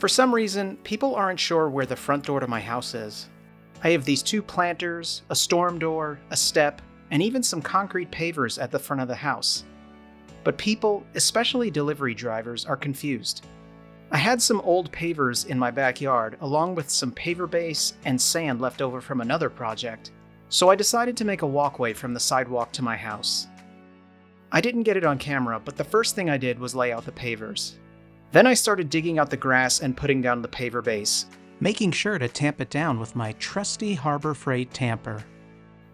For some reason, people aren't sure where the front door to my house is. I have these 2 planters, a storm door, a step, and even some concrete pavers at the front of the house. But people, especially delivery drivers, are confused. I had some old pavers in my backyard, along with some paver base and sand left over from another project, so I decided to make a walkway from the sidewalk to my house. I didn't get it on camera, but the first thing I did was lay out the pavers. Then I started digging out the grass and putting down the paver base, making sure to tamp it down with my trusty Harbor Freight tamper.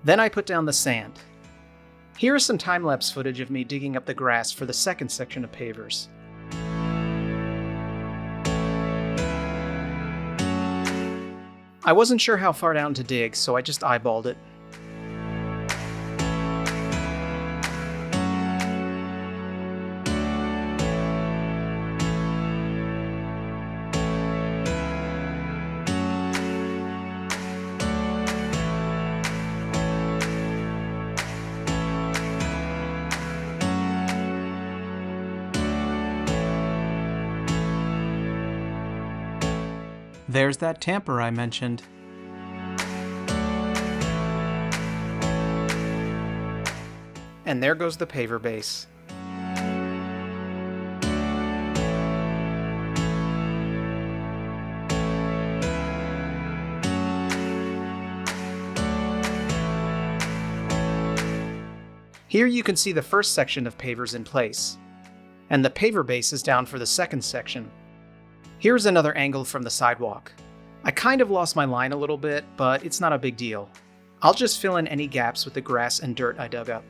Then I put down the sand. Here is some time-lapse footage of me digging up the grass for the second section of pavers. I wasn't sure how far down to dig, so I just eyeballed it. There's that tamper I mentioned. And there goes the paver base. Here you can see the first section of pavers in place, and the paver base is down for the second section. Here's another angle from the sidewalk. I kind of lost my line a little bit, but it's not a big deal. I'll just fill in any gaps with the grass and dirt I dug up.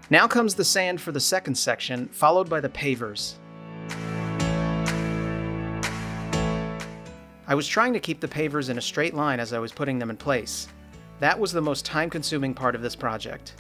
Now comes the sand for the second section, followed by the pavers. I was trying to keep the pavers in a straight line as I was putting them in place. That was the most time-consuming part of this project.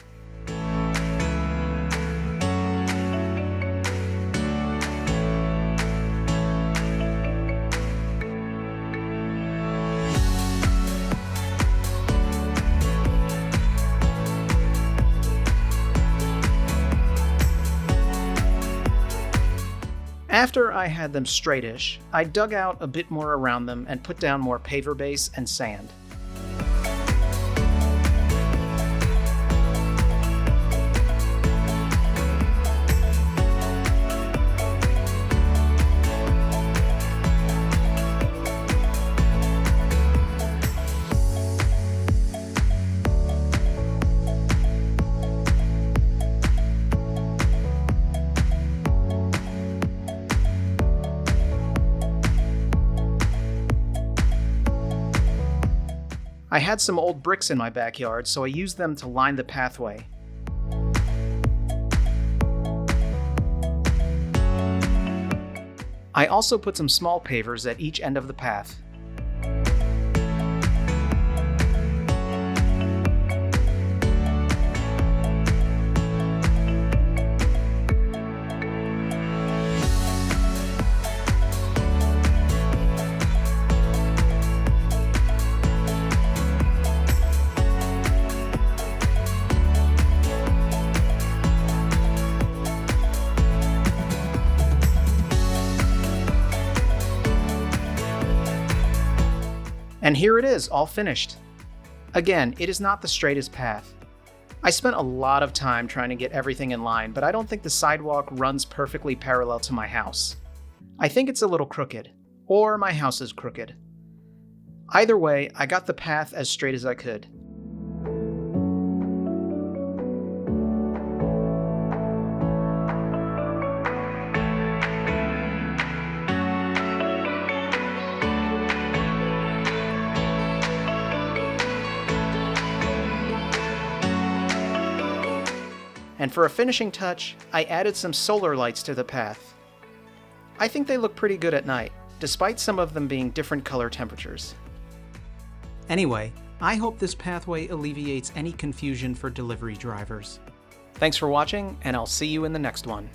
After I had them straightish, I dug out a bit more around them and put down more paver base and sand. I had some old bricks in my backyard, so I used them to line the pathway. I also put some small pavers at each end of the path. And here it is, all finished. Again, it is not the straightest path. I spent a lot of time trying to get everything in line, but I don't think the sidewalk runs perfectly parallel to my house. I think it's a little crooked, or my house is crooked. Either way, I got the path as straight as I could. And for a finishing touch, I added some solar lights to the path. I think they look pretty good at night, despite some of them being different color temperatures. Anyway, I hope this pathway alleviates any confusion for delivery drivers. Thanks for watching, and I'll see you in the next one.